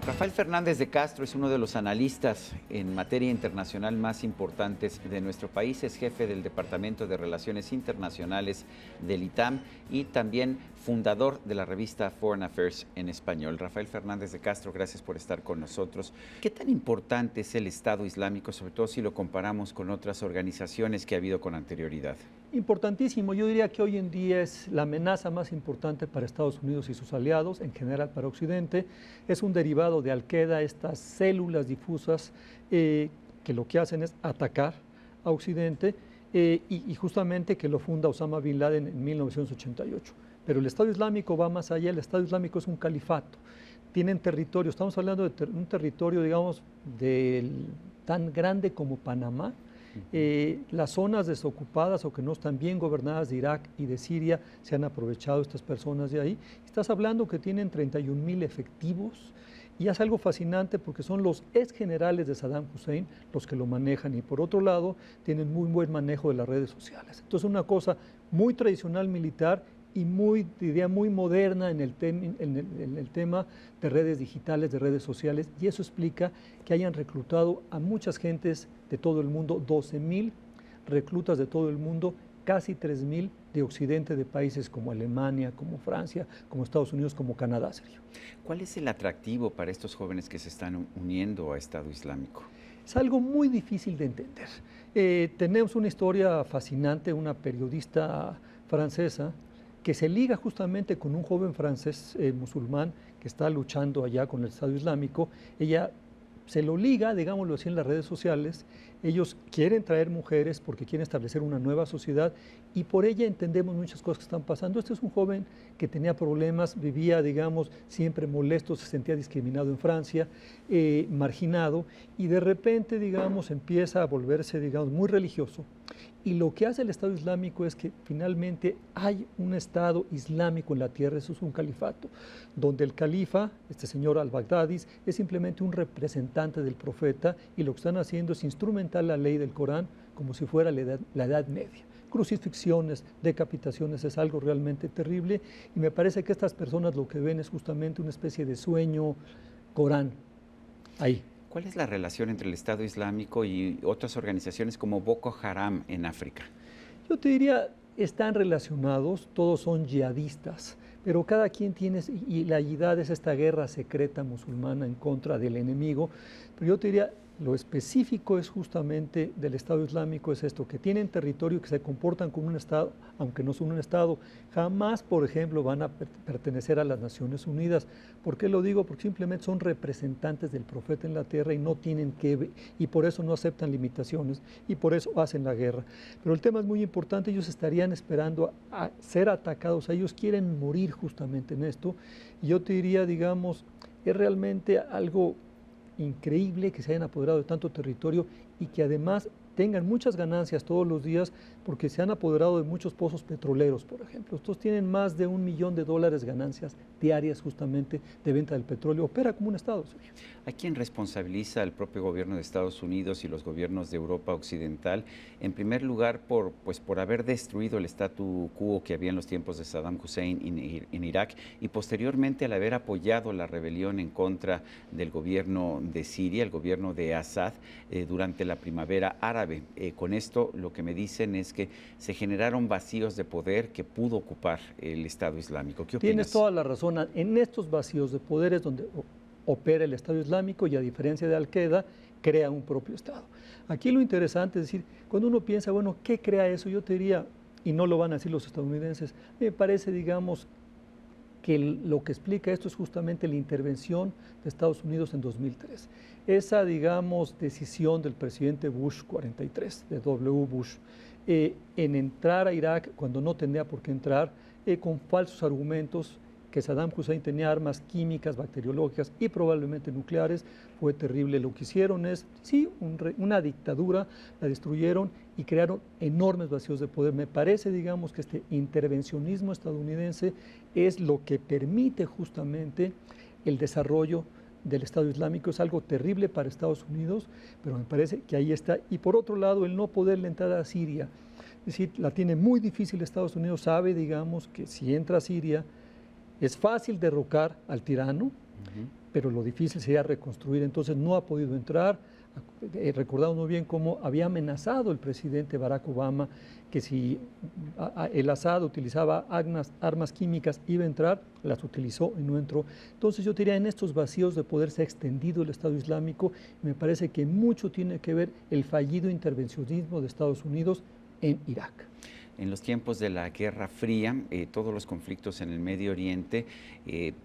Rafael Fernández de Castro es uno de los analistas en materia internacional más importantes de nuestro país. Es jefe del Departamento de Relaciones Internacionales del ITAM y también fundador de la revista Foreign Affairs en español. Rafael Fernández de Castro, gracias por estar con nosotros. ¿Qué tan importante es el Estado Islámico, sobre todo si lo comparamos con otras organizaciones que ha habido con anterioridad? Importantísimo. Yo diría que hoy en día es la amenaza más importante para Estados Unidos y sus aliados, en general para Occidente. Es un derivado de Al-Qaeda, estas células difusas que lo que hacen es atacar a Occidente y justamente que lo funda Osama Bin Laden en 1988. Pero el Estado Islámico va más allá. El Estado Islámico es un califato. Tienen territorio, estamos hablando de un territorio, digamos, tan grande como Panamá. Las zonas desocupadas o que no están bien gobernadas de Irak y de Siria, se han aprovechado estas personas de ahí. Estás hablando que tienen 31,000 efectivos y es algo fascinante porque son los ex generales de Saddam Hussein los que lo manejan y por otro lado tienen muy buen manejo de las redes sociales. Entonces una cosa muy tradicional militar y diría, muy moderna en el tema de redes digitales, de redes sociales, y eso explica que hayan reclutado a muchas gentes de todo el mundo, 12,000 reclutas de todo el mundo, casi 3,000 de Occidente, de países como Alemania, como Francia, como Estados Unidos, como Canadá, Sergio. ¿Cuál es el atractivo para estos jóvenes que se están uniendo a Estado Islámico? Es algo muy difícil de entender. Tenemos una historia fascinante, una periodista francesa, que se liga justamente con un joven francés musulmán que está luchando allá con el Estado Islámico. Ella se lo liga, digámoslo así, en las redes sociales. Ellos quieren traer mujeres porque quieren establecer una nueva sociedad y por ella entendemos muchas cosas que están pasando. Este es un joven que tenía problemas, vivía, digamos, siempre molesto, se sentía discriminado en Francia, marginado, y de repente, digamos, empieza a volverse, digamos, muy religioso. Y lo que hace el Estado Islámico es que finalmente hay un Estado Islámico en la tierra, eso es un califato, donde el califa, este señor al-Baghdadi, es simplemente un representante del profeta y lo que están haciendo es instrumentar la ley del Corán como si fuera la edad Media. Crucifixiones, decapitaciones, es algo realmente terrible y me parece que estas personas lo que ven es justamente una especie de sueño Corán ahí. ¿Cuál es la relación entre el Estado Islámico y otras organizaciones como Boko Haram en África? Yo te diría, están relacionados, todos son yihadistas, pero cada quien tiene, y la yihad es esta guerra secreta musulmana en contra del enemigo, pero yo te diría, lo específico es justamente del Estado Islámico, es esto, que tienen territorio, que se comportan como un Estado, aunque no son un Estado, jamás, por ejemplo, van a pertenecer a las Naciones Unidas. ¿Por qué lo digo? Porque simplemente son representantes del profeta en la tierra y no tienen que, y por eso no aceptan limitaciones, y por eso hacen la guerra. Pero el tema es muy importante, ellos estarían esperando a ser atacados, ellos quieren morir justamente en esto, y yo te diría, digamos, es realmente algo increíble que se hayan apoderado de tanto territorio y que además tengan muchas ganancias todos los días porque se han apoderado de muchos pozos petroleros, por ejemplo. Estos tienen más de $1 millón de ganancias diarias justamente de venta del petróleo. Opera como un Estado, Sergio. ¿Hay quien responsabiliza al propio gobierno de Estados Unidos y los gobiernos de Europa Occidental? En primer lugar, por haber destruido el statu quo que había en los tiempos de Saddam Hussein en Irak y posteriormente al haber apoyado la rebelión en contra del gobierno de Siria, el gobierno de Assad, durante la primavera árabe. Con esto lo que me dicen es que se generaron vacíos de poder que pudo ocupar el Estado Islámico. ¿Qué opinas? Tienes toda la razón. En estos vacíos de poder es donde opera el Estado Islámico y a diferencia de Al-Qaeda, crea un propio Estado. Aquí lo interesante es decir, cuando uno piensa, bueno, ¿qué crea eso? Yo te diría, y no lo van a decir los estadounidenses, me parece, digamos, que lo que explica esto es justamente la intervención de Estados Unidos en 2003. Esa, digamos, decisión del presidente Bush 43, de W. Bush, en entrar a Irak cuando no tenía por qué entrar, con falsos argumentos, que Saddam Hussein tenía armas químicas, bacteriológicas y probablemente nucleares, fue terrible. Lo que hicieron es, sí, una dictadura, la destruyeron y crearon enormes vacíos de poder. Me parece, digamos, que este intervencionismo estadounidense es lo que permite justamente el desarrollo del Estado Islámico. Es algo terrible para Estados Unidos, pero me parece que ahí está. Y por otro lado, el no poderle entrar a Siria. Es decir, la tiene muy difícil Estados Unidos, sabe, digamos, que si entra a Siria, Es fácil derrocar al tirano, pero lo difícil sería reconstruir. Entonces no ha podido entrar. Recordamos muy bien cómo había amenazado el presidente Barack Obama que si el Assad utilizaba armas químicas iba a entrar, las utilizó y no entró. Entonces yo diría, en estos vacíos de poder se ha extendido el Estado Islámico, me parece que mucho tiene que ver el fallido intervencionismo de Estados Unidos en Irak. En los tiempos de la Guerra Fría, todos los conflictos en el Medio Oriente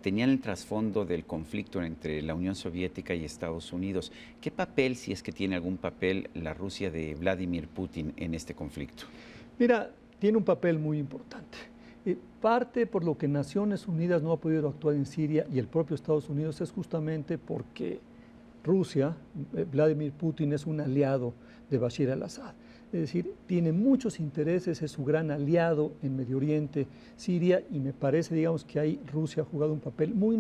tenían el trasfondo del conflicto entre la Unión Soviética y Estados Unidos. ¿Qué papel, si es que tiene algún papel, la Rusia de Vladimir Putin en este conflicto? Mira, tiene un papel muy importante. Parte por lo que Naciones Unidas no ha podido actuar en Siria y el propio Estados Unidos es justamente porque Rusia, Vladimir Putin, es un aliado de Bashar al-Assad. Es decir, tiene muchos intereses, es su gran aliado en Medio Oriente, Siria, y me parece, digamos, que ahí Rusia ha jugado un papel muy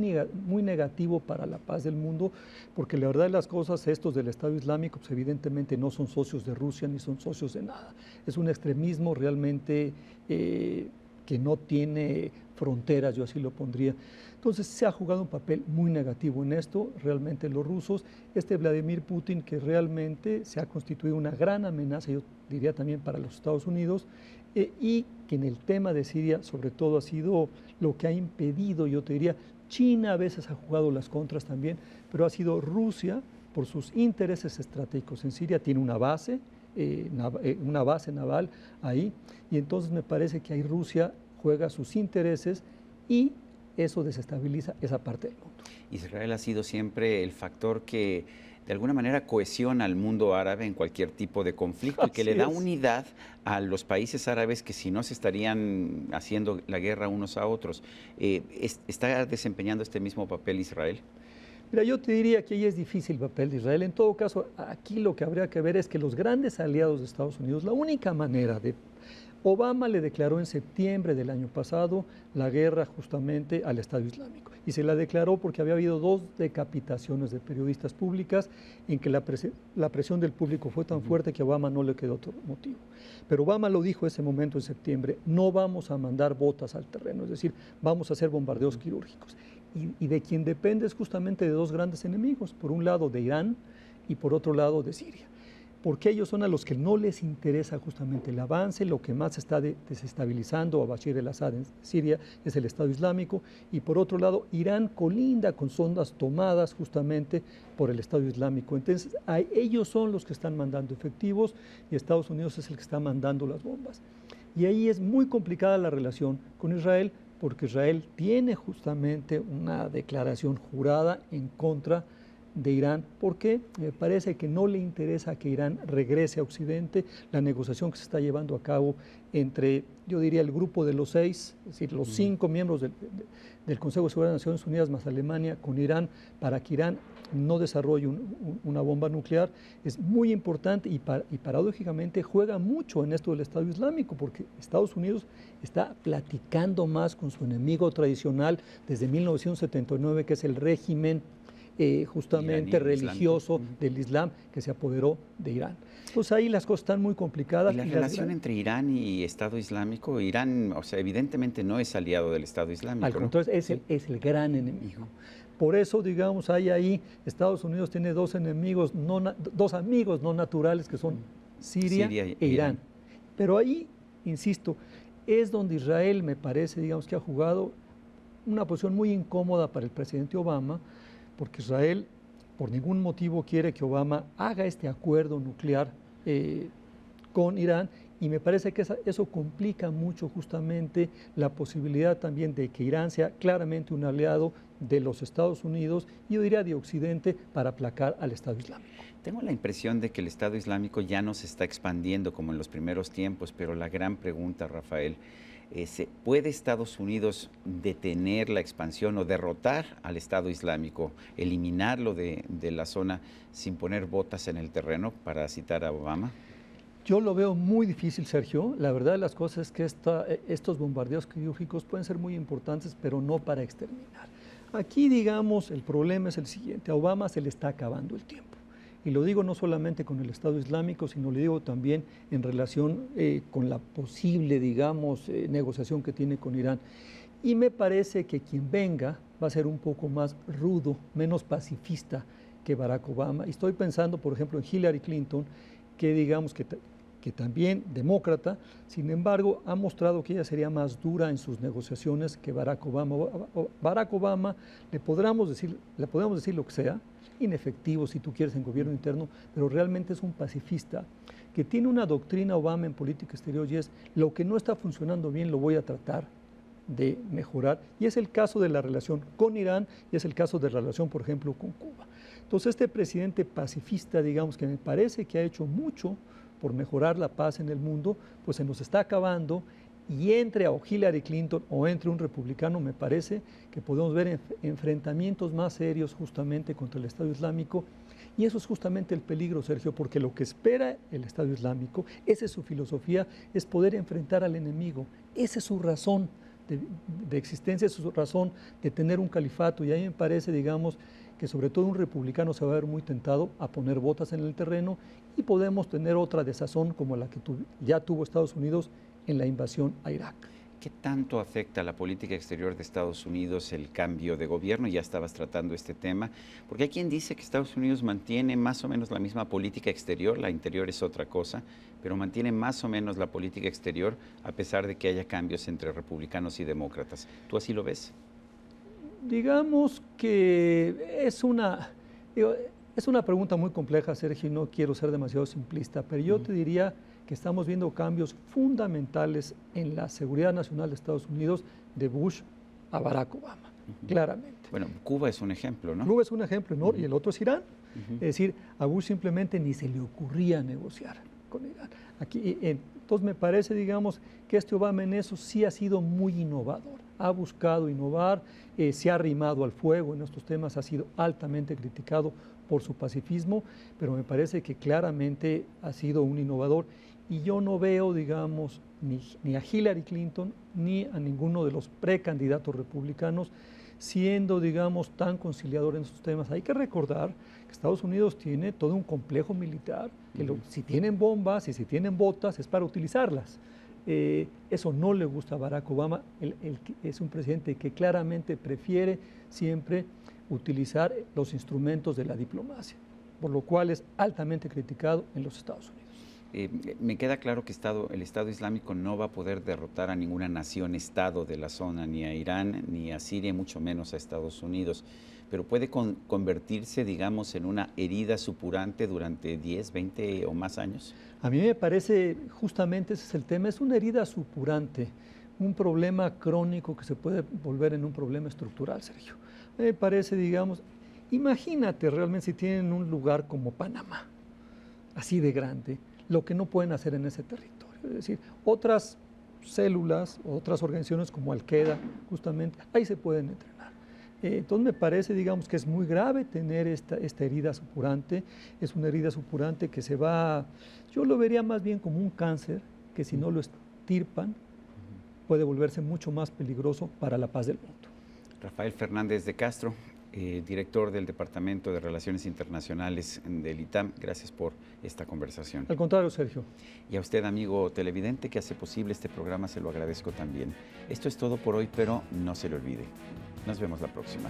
negativo para la paz del mundo, porque la verdad de las cosas, estos del Estado Islámico, pues evidentemente no son socios de Rusia ni son socios de nada. Es un extremismo realmente que no tiene fronteras, yo así lo pondría. Entonces se ha jugado un papel muy negativo en esto, realmente los rusos. Vladimir Putin, que realmente se ha constituido una gran amenaza, yo diría también para los Estados Unidos, y que en el tema de Siria sobre todo ha sido lo que ha impedido, yo te diría, China a veces ha jugado las contras también, pero ha sido Rusia, por sus intereses estratégicos en Siria, tiene una base naval ahí, y entonces me parece que ahí Rusia juega sus intereses y eso desestabiliza esa parte del mundo. Israel ha sido siempre el factor que de alguna manera cohesiona al mundo árabe en cualquier tipo de conflicto y que le da unidad a los países árabes que si no se estarían haciendo la guerra unos a otros. ¿Está desempeñando este mismo papel Israel? Mira, yo te diría que ahí es difícil el papel de Israel. En todo caso, aquí lo que habría que ver es que los grandes aliados de Estados Unidos, la única manera de... Obama le declaró en septiembre del año pasado la guerra justamente al Estado Islámico y se la declaró porque había habido 2 decapitaciones de periodistas públicas en que la presión del público fue tan fuerte que a Obama no le quedó otro motivo. Pero Obama lo dijo ese momento en septiembre, no vamos a mandar botas al terreno, es decir, vamos a hacer bombardeos quirúrgicos. Y de quien depende es justamente de 2 grandes enemigos, por un lado de Irán y por otro lado de Siria. Porque ellos son a los que no les interesa justamente el avance, lo que más está desestabilizando a Bashar al-Assad en Siria es el Estado Islámico, y por otro lado Irán colinda con zonas tomadas justamente por el Estado Islámico. Entonces ellos son los que están mandando efectivos y Estados Unidos es el que está mandando las bombas. Y ahí es muy complicada la relación con Israel, porque Israel tiene justamente una declaración jurada en contra de Irán, porque me parece que no le interesa que Irán regrese a Occidente. La negociación que se está llevando a cabo entre, yo diría, el grupo de los 6, es decir, los 5 miembros del Consejo de Seguridad de Naciones Unidas más Alemania con Irán, para que Irán no desarrolle una bomba nuclear, es muy importante y paradójicamente juega mucho en esto del Estado Islámico, porque Estados Unidos está platicando más con su enemigo tradicional desde 1979, que es el régimen justamente religioso del Islam que se apoderó de Irán. Entonces ahí las cosas están muy complicadas. ¿Y la relación entre Irán y Estado Islámico? Irán, o sea, evidentemente no es aliado del Estado Islámico. Al contrario, ¿no? es el gran enemigo. Por eso, digamos, hay ahí, Estados Unidos tiene 2 enemigos, dos amigos no naturales que son Siria e Irán. Pero ahí, insisto, es donde Israel me parece, digamos, que ha jugado una posición muy incómoda para el presidente Obama, porque Israel por ningún motivo quiere que Obama haga este acuerdo nuclear con Irán, y me parece que eso complica mucho justamente la posibilidad también de que Irán sea claramente un aliado de los Estados Unidos, y yo diría de Occidente, para aplacar al Estado Islámico. Tengo la impresión de que el Estado Islámico ya no se está expandiendo como en los primeros tiempos, pero la gran pregunta, Rafael, ¿puede Estados Unidos detener la expansión o derrotar al Estado Islámico, eliminarlo de la zona sin poner botas en el terreno, para citar a Obama? Yo lo veo muy difícil, Sergio. La verdad de las cosas es que estos bombardeos quirúrgicos pueden ser muy importantes, pero no para exterminar. Aquí, digamos, el problema es el siguiente: a Obama se le está acabando el tiempo. Y lo digo no solamente con el Estado Islámico, sino lo digo también en relación con la posible, digamos, negociación que tiene con Irán. Y me parece que quien venga va a ser un poco más rudo, menos pacifista que Barack Obama. Y estoy pensando, por ejemplo, en Hillary Clinton, que digamos que también demócrata, sin embargo, ha mostrado que ella sería más dura en sus negociaciones que Barack Obama. Barack Obama le podemos decir lo que sea, inefectivo si tú quieres en gobierno interno, pero realmente es un pacifista que tiene una doctrina Obama en política exterior y es lo que no está funcionando bien lo voy a tratar de mejorar, y es el caso de la relación con Irán y es el caso de la relación, por ejemplo, con Cuba. Entonces, este presidente pacifista, digamos, que me parece que ha hecho mucho por mejorar la paz en el mundo, pues se nos está acabando, y entre o Hillary Clinton o entre un republicano, me parece que podemos ver enfrentamientos más serios justamente contra el Estado Islámico, y eso es justamente el peligro, Sergio, porque lo que espera el Estado Islámico, esa es su filosofía, es poder enfrentar al enemigo, esa es su razón de existencia, esa es su razón de tener un califato, y ahí me parece, digamos, que sobre todo un republicano se va a ver muy tentado a poner botas en el terreno, y podemos tener otra desazón como la que ya tuvo Estados Unidos en la invasión a Irak. ¿Qué tanto afecta a la política exterior de Estados Unidos el cambio de gobierno? Ya estabas tratando este tema, porque hay quien dice que Estados Unidos mantiene más o menos la misma política exterior, la interior es otra cosa, pero mantiene más o menos la política exterior a pesar de que haya cambios entre republicanos y demócratas. ¿Tú así lo ves? Digamos que es una pregunta muy compleja, Sergio, y no quiero ser demasiado simplista, pero yo te diría que estamos viendo cambios fundamentales en la seguridad nacional de Estados Unidos de Bush a Barack Obama, claramente. Bueno, Cuba es un ejemplo, ¿no? Cuba es un ejemplo, ¿no? Y el otro es Irán. Es decir, a Bush simplemente ni se le ocurría negociar con Irán. Entonces me parece, digamos, que este Obama en eso sí ha sido muy innovador. Ha buscado innovar, se ha arrimado al fuego en estos temas, ha sido altamente criticado por su pacifismo, pero me parece que claramente ha sido un innovador. Y yo no veo, digamos, ni a Hillary Clinton ni a ninguno de los precandidatos republicanos siendo, digamos, tan conciliador en estos temas. Hay que recordar que Estados Unidos tiene todo un complejo militar, que si tienen bombas y si tienen botas es para utilizarlas. Eso no le gusta a Barack Obama. Es un presidente que claramente prefiere siempre utilizar los instrumentos de la diplomacia, por lo cual es altamente criticado en los Estados Unidos. Me queda claro que el Estado Islámico no va a poder derrotar a ninguna nación-estado de la zona, ni a Irán, ni a Siria, mucho menos a Estados Unidos, pero puede convertirse, digamos, en una herida supurante durante 10, 20 o más años. A mí me parece, justamente ese es el tema, es una herida supurante, un problema crónico que se puede volver en un problema estructural, Sergio. Me parece, digamos, imagínate realmente si tienen un lugar como Panamá, así de grande, lo que no pueden hacer en ese territorio. Es decir, otras células, otras organizaciones como Al-Qaeda, justamente, ahí se pueden entrenar. Entonces me parece, digamos, que es muy grave tener esta herida supurante. Es una herida supurante que yo lo vería más bien como un cáncer, que si no lo estirpan, puede volverse mucho más peligroso para la paz del mundo. Rafael Fernández de Castro, director del Departamento de Relaciones Internacionales del ITAM, gracias por esta conversación. Al contrario, Sergio. Y a usted, amigo televidente, que hace posible este programa, se lo agradezco también. Esto es todo por hoy, pero no se le olvide. Nos vemos la próxima.